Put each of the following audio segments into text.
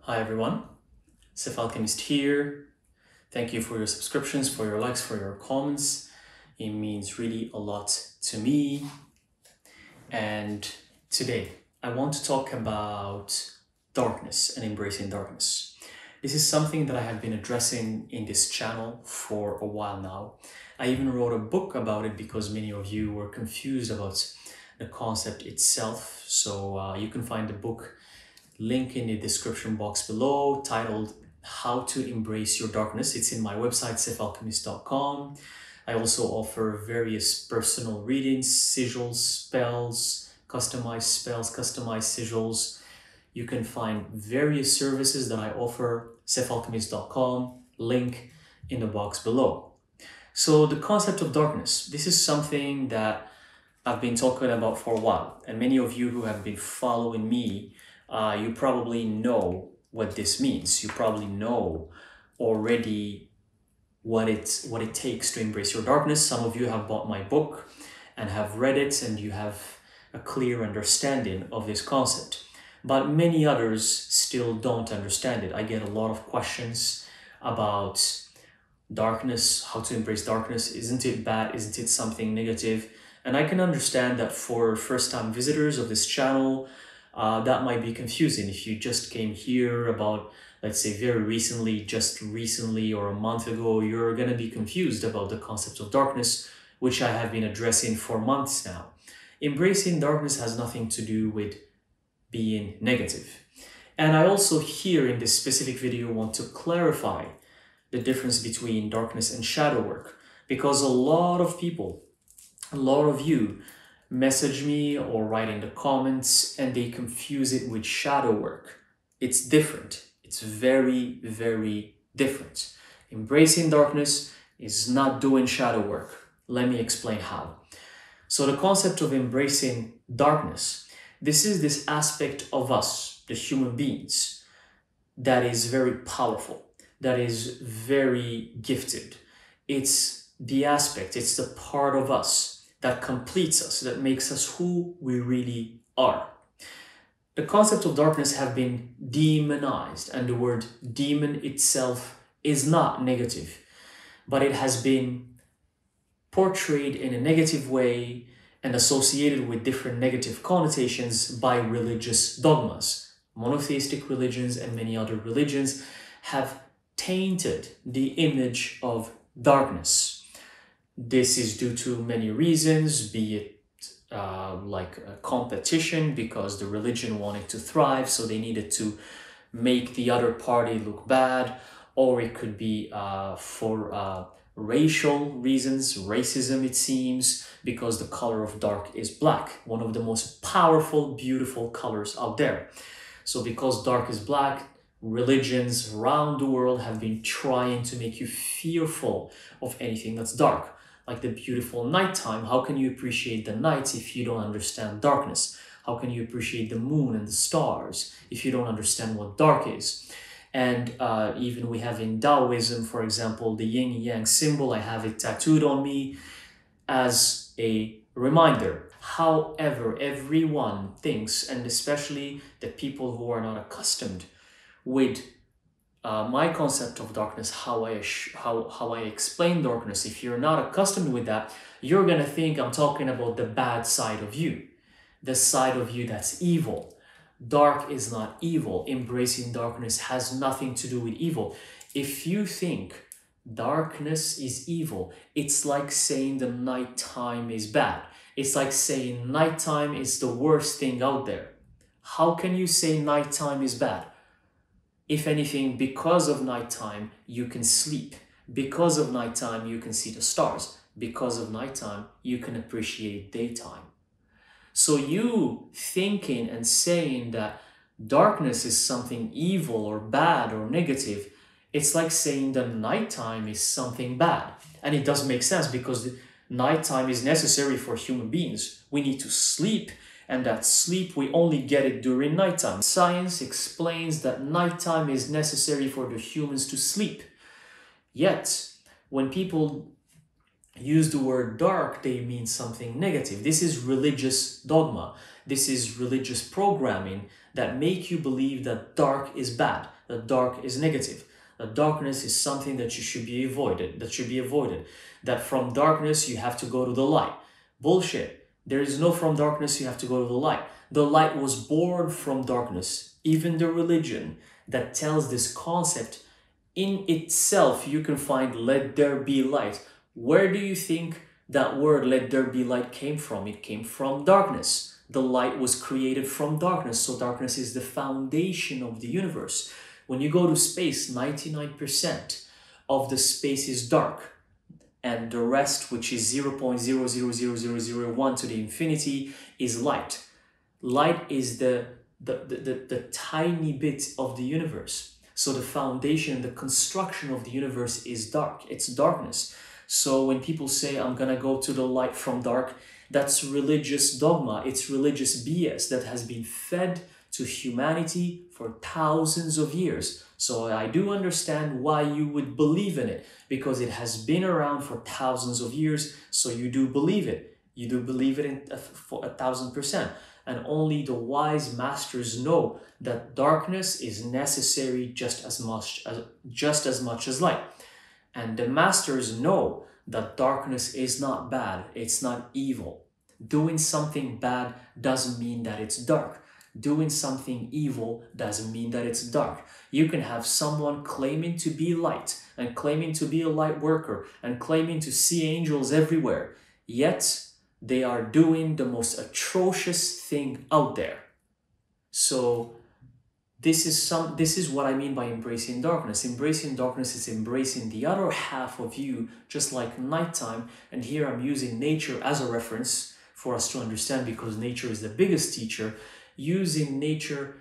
Hi everyone, Sif Alchemist here. Thank you for your subscriptions, for your likes, for your comments. It means really a lot to me. And today I want to talk about darkness and embracing darkness. This is something that I have been addressing in this channel for a while now. I even wrote a book about it because many of you were confused about the concept itself. So you can find the book link in the description box below, titled How to Embrace Your Darkness. It's in my website, sifalchemist.com. I also offer various personal readings, sigils, spells, customized sigils. You can find various services that I offer, sifalchemist.com, link in the box below. So the concept of darkness, this is something that I've been talking about for a while, and many of you who have been following me, you probably know what this means. You probably know already what it takes to embrace your darkness. Some of you have bought my book and have read it, and you have a clear understanding of this concept. But many others still don't understand it. I get a lot of questions about darkness, how to embrace darkness. Isn't it bad? Isn't it something negative? And I can understand that for first-time visitors of this channel, that might be confusing. If you just came here about, let's say, very recently, just recently or a month ago, you're going to be confused about the concept of darkness, which I have been addressing for months now. Embracing darkness has nothing to do with being negative. And I also here in this specific video want to clarify the difference between darkness and shadow work, because a lot of people, a lot of you message me or write in the comments and they confuse it with shadow work. It's different. It's very, very different. Embracing darkness is not doing shadow work. Let me explain how. So the concept of embracing darkness, this is this aspect of us, the human beings, that is very powerful, that is very gifted. It's the aspect, it's the part of us that completes us, that makes us who we really are. The concept of darkness have been demonized, and the word demon itself is not negative, but it has been portrayed in a negative way and associated with different negative connotations by religious dogmas. Monotheistic religions and many other religions have tainted the image of darkness. This is due to many reasons, be it like a competition because the religion wanted to thrive, so they needed to make the other party look bad, or it could be for racial reasons, racism it seems, because the color of dark is black, one of the most powerful, beautiful colors out there. So because dark is black, religions around the world have been trying to make you fearful of anything that's dark. Like the beautiful nighttime, how can you appreciate the night if you don't understand darkness? How can you appreciate the moon and the stars if you don't understand what dark is? And even we have in Taoism, for example, the yin yang symbol, I have it tattooed on me as a reminder. However, everyone thinks, and especially the people who are not accustomed with my concept of darkness, how I explain darkness, if you're not accustomed with that, you're gonna think I'm talking about the bad side of you, the side of you that's evil. Dark is not evil. Embracing darkness has nothing to do with evil. If you think darkness is evil, it's like saying the nighttime is bad. It's like saying nighttime is the worst thing out there. How can you say nighttime is bad? If anything, because of nighttime, you can sleep. Because of nighttime, you can see the stars. Because of nighttime, you can appreciate daytime. So you thinking and saying that darkness is something evil or bad or negative, it's like saying that nighttime is something bad. And it does make sense because nighttime is necessary for human beings. We need to sleep. And that sleep, we only get it during nighttime. Science explains that nighttime is necessary for the humans to sleep. Yet, when people use the word dark, they mean something negative. This is religious dogma. This is religious programming that make you believe that dark is bad, The dark is negative. The darkness is something that you should be avoided, that from darkness you have to go to the light. Bullshit. There is no from darkness you have to go to the light. The light was born from darkness. Even the religion that tells this concept in itself, you can find let there be light. Where do you think that word let there be light came from? It came from darkness. The light was created from darkness, so darkness is the foundation of the universe. When you go to space, 99% of the space is dark, and the rest, which is 0.000001 to the infinity, is light. Light is the tiny bit of the universe. So the foundation, the construction of the universe is dark. It's darkness. So when people say, I'm gonna go to the light from dark, that's religious dogma. It's religious BS that has been fed to humanity for thousands of years. So I do understand why you would believe in it, because it has been around for thousands of years. So you do believe it. You do believe it for 1000%. And only the wise masters know that darkness is necessary just as much as light. And the masters know that darkness is not bad, it's not evil. Doing something bad doesn't mean that it's dark. Doing something evil doesn't mean that it's dark. You can have someone claiming to be light and claiming to be a light worker and claiming to see angels everywhere, yet they are doing the most atrocious thing out there. So this is what I mean by embracing darkness. Embracing darkness is embracing the other half of you, just like nighttime. And here I'm using nature as a reference for us to understand, because nature is the biggest teacher. Using nature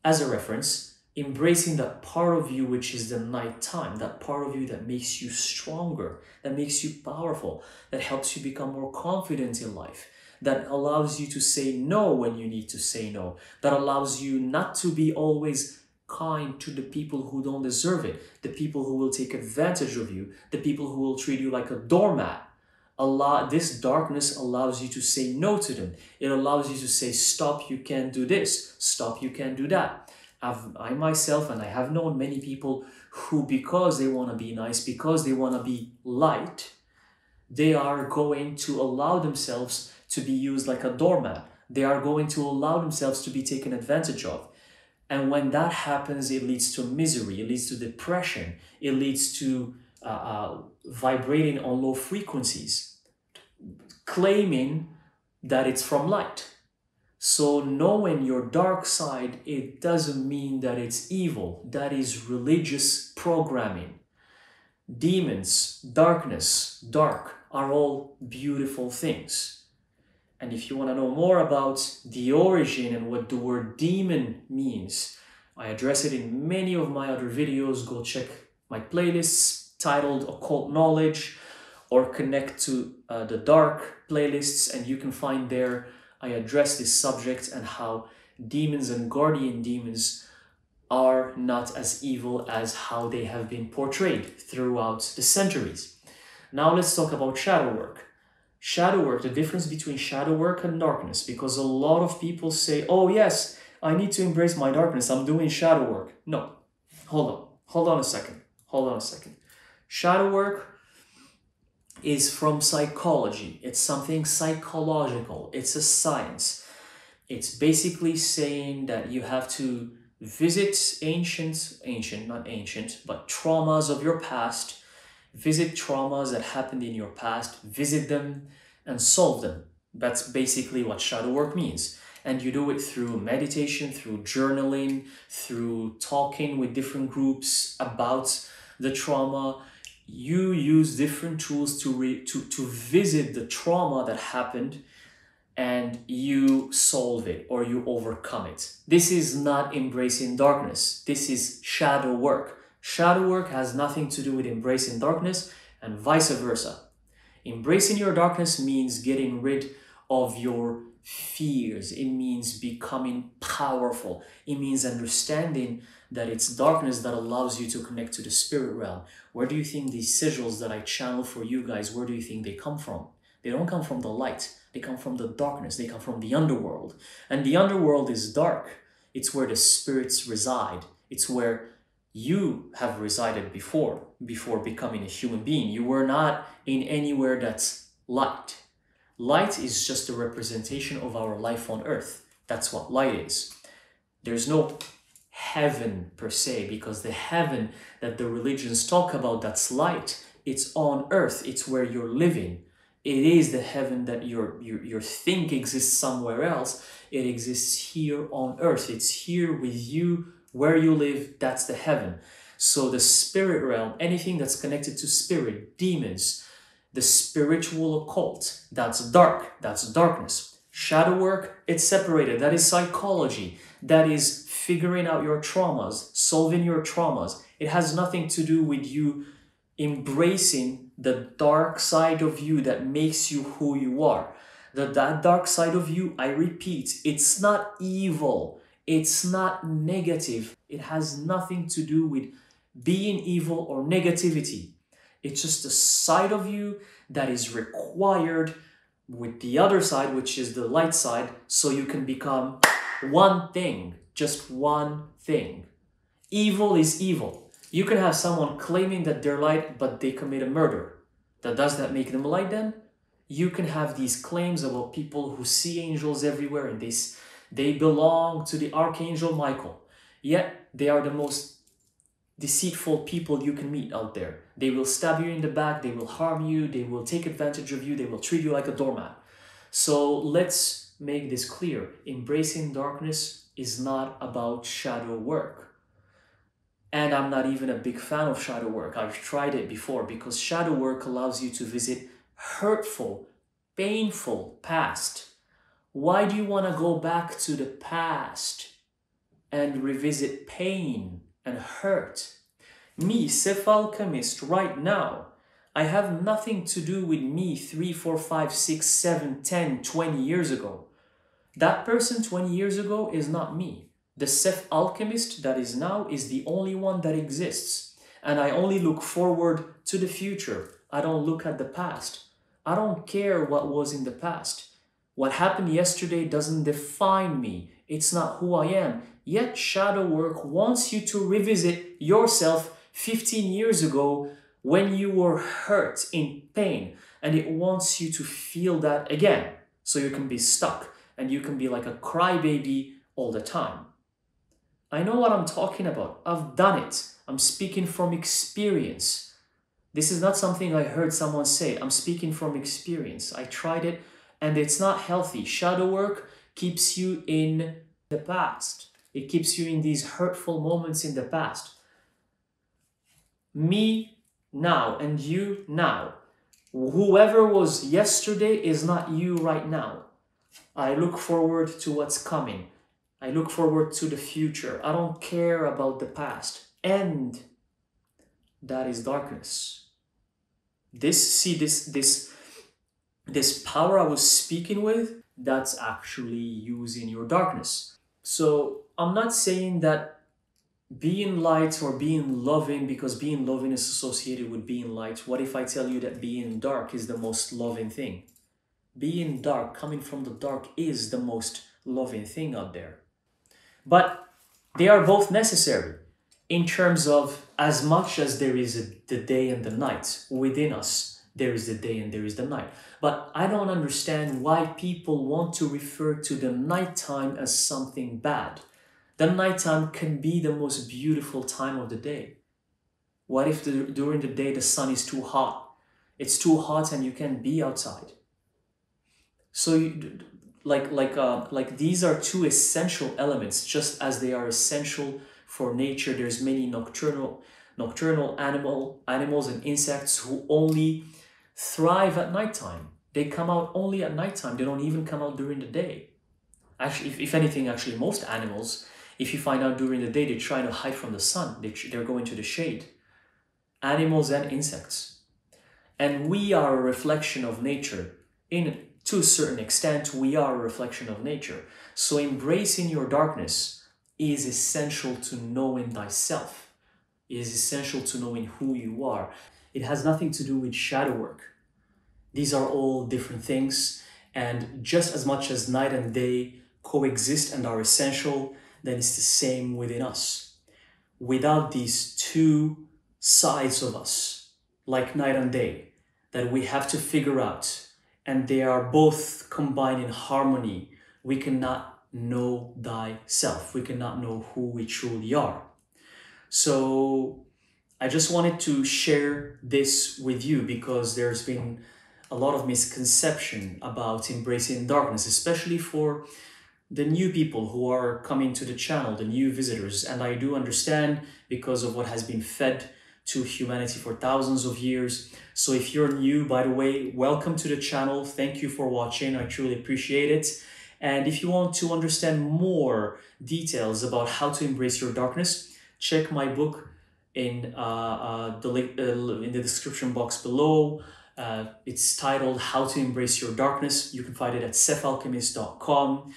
as a reference, embracing that part of you which is the nighttime, that part of you that makes you stronger, that makes you powerful, that helps you become more confident in life, that allows you to say no when you need to say no, that allows you not to be always kind to the people who don't deserve it, the people who will take advantage of you, the people who will treat you like a doormat. This darkness allows you to say no to them. It allows you to say, stop, you can't do this, stop, you can't do that. I myself, and I have known many people who, because they want to be nice, because they want to be light, they are going to allow themselves to be used like a doormat. They are going to allow themselves to be taken advantage of. And when that happens, it leads to misery, it leads to depression, it leads to vibrating on low frequencies, claiming that it's from light. So knowing your dark side, it doesn't mean that it's evil. That is religious programming. Demons, darkness, dark are all beautiful things. And if you want to know more about the origin and what the word demon means, I address it in many of my other videos. Go check my playlists titled Occult Knowledge, or connect to the dark playlists, and you can find there I address this subject and how demons and guardian demons are not as evil as how they have been portrayed throughout the centuries. Now let's talk about shadow work. Shadow work, the difference between shadow work and darkness, because a lot of people say, oh yes, I need to embrace my darkness, I'm doing shadow work. No, hold on a second. Shadow work is from psychology. It's something psychological. It's a science. It's basically saying that you have to visit traumas of your past, visit traumas that happened in your past, visit them and solve them. That's basically what shadow work means. And you do it through meditation, through journaling, through talking with different groups about the trauma. You use different tools to visit the trauma that happened, and you solve it or you overcome it. This is not embracing darkness. This is shadow work. Shadow work has nothing to do with embracing darkness, and vice versa. Embracing your darkness means getting rid of your fears. It means becoming powerful. It means understanding that it's darkness that allows you to connect to the spirit realm. Where do you think these sigils that I channel for you guys, where do you think they come from? They don't come from the light. They come from the darkness. They come from the underworld. And the underworld is dark. It's where the spirits reside. It's where You have resided before becoming a human being. You were not in anywhere that's light. Light is just a representation of our life on earth. That's what light is. There's no heaven per se, because the heaven that the religions talk about, that's light, it's on earth, it's where you're living. It is the heaven that you think exists somewhere else. It exists here on earth. It's here with you, where you live. That's the heaven. So the spirit realm, anything that's connected to spirit, demons, the spiritual occult, that's dark, that's darkness. Shadow work, it's separated. That is psychology. That is figuring out your traumas, solving your traumas. It has nothing to do with you embracing the dark side of you that makes you who you are. That dark side of you, I repeat, it's not evil. It's not negative. It has nothing to do with being evil or negativity. It's just a side of you that is required with the other side, which is the light side, so you can become one thing, just one thing. Evil is evil. You can have someone claiming that they're light, but they commit a murder. Does that make them light then? You can have these claims about people who see angels everywhere and they belong to the Archangel Michael. Yet they are the most deceitful people you can meet out there. They will stab you in the back, they will harm you, they will take advantage of you, they will treat you like a doormat. So let's make this clear. Embracing darkness is not about shadow work. And I'm not even a big fan of shadow work. I've tried it before, because shadow work allows you to visit hurtful, painful past. Why do you want to go back to the past and revisit pain and hurt? Me, Sif Alchemist, right now, I have nothing to do with me 3, 4, 5, 6, 7, 10, 20 years ago. That person 20 years ago is not me. The Sif Alchemist that is now is the only one that exists. And I only look forward to the future. I don't look at the past. I don't care what was in the past. What happened yesterday doesn't define me. It's not who I am. Yet shadow work wants you to revisit yourself 15 years ago when you were hurt, in pain. And it wants you to feel that again. So you can be stuck and you can be like a crybaby all the time. I know what I'm talking about. I've done it. I'm speaking from experience. This is not something I heard someone say. I'm speaking from experience. I tried it and it's not healthy. Shadow work keeps you in the past. It keeps you in these hurtful moments in the past. Me now and you now. Whoever was yesterday is not you right now. I look forward to what's coming. I look forward to the future. I don't care about the past. And that is darkness. This power I was speaking with, that's actually using your darkness. So I'm not saying that being light or being loving, because being loving is associated with being light. What if I tell you that being dark is the most loving thing? Being dark, coming from the dark, is the most loving thing out there. But they are both necessary in terms of, as much as there is the day and the night within us, there is the day and there is the night. But I don't understand why people want to refer to the nighttime as something bad. The nighttime can be the most beautiful time of the day. What if during the day the sun is too hot? It's too hot and you can't be outside. So these are two essential elements, just as they are essential for nature. There's many nocturnal animals and insects who only thrive at nighttime. They come out only at nighttime. They don't even come out during the day. Actually, if anything, actually most animals, if you find out during the day, they're trying to hide from the sun. They're going to the shade. Animals and insects. And we are a reflection of nature. To a certain extent, we are a reflection of nature. So embracing your darkness is essential to knowing thyself. It is essential to knowing who you are. It has nothing to do with shadow work. These are all different things. And just as much as night and day coexist and are essential, then it's the same within us. without these two sides of us, like night and day, that we have to figure out, and they are both combined in harmony, we cannot know thyself. We cannot know who we truly are. So I just wanted to share this with you because there's been a lot of misconception about embracing darkness, especially for the new people who are coming to the channel, the new visitors. And I do understand because of what has been fed to humanity for thousands of years. So if you're new, by the way, welcome to the channel. Thank you for watching. I truly appreciate it. And if you want to understand more details about how to embrace your darkness, check my book in the description box below. It's titled How to Embrace Your Darkness. You can find it at cephalchemist.com.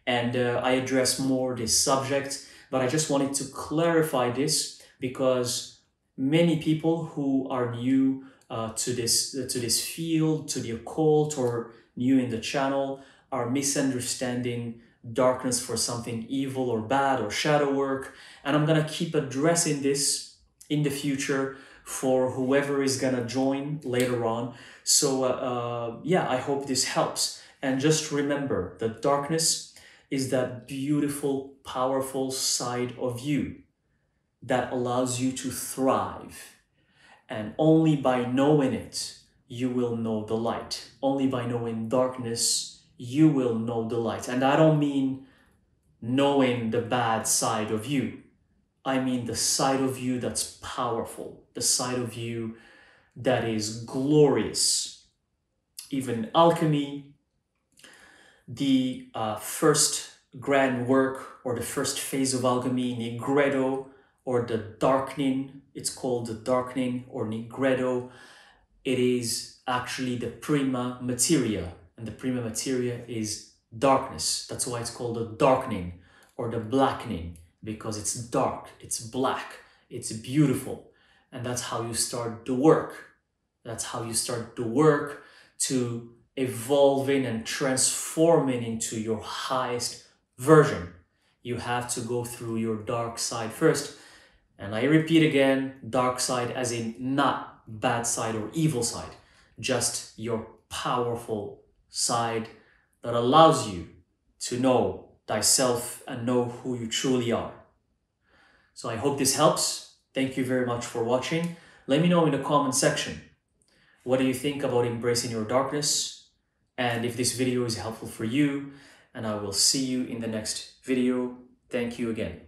And I address more this subject, but I just wanted to clarify this because many people who are new to this field, to the occult, or new in the channel, are misunderstanding darkness for something evil or bad or shadow work. And I'm gonna keep addressing this in the future for whoever is gonna join later on. So yeah, I hope this helps. And just remember that darkness is that beautiful, powerful side of you that allows you to thrive. And only by knowing it, you will know the light. Only by knowing darkness, you will know the light. And I don't mean knowing the bad side of you. I mean the side of you that's powerful, the side of you that is glorious. Even alchemy, the first grand work or the first phase of alchemy, Nigredo, or the darkening, it's called the darkening or Nigredo. It is actually the prima materia, and the prima materia is darkness. That's why it's called the darkening or the blackening, because it's dark, it's black, it's beautiful. And that's how you start the work. That's how you start the work to evolving and transforming into your highest version. You have to go through your dark side first. And I repeat again, dark side as in not bad side or evil side, just your powerful side that allows you to know thyself and know who you truly are. So I hope this helps. Thank you very much for watching. Let me know in the comment section, what do you think about embracing your darkness? And if this video is helpful for you, and I will see you in the next video. Thank you again.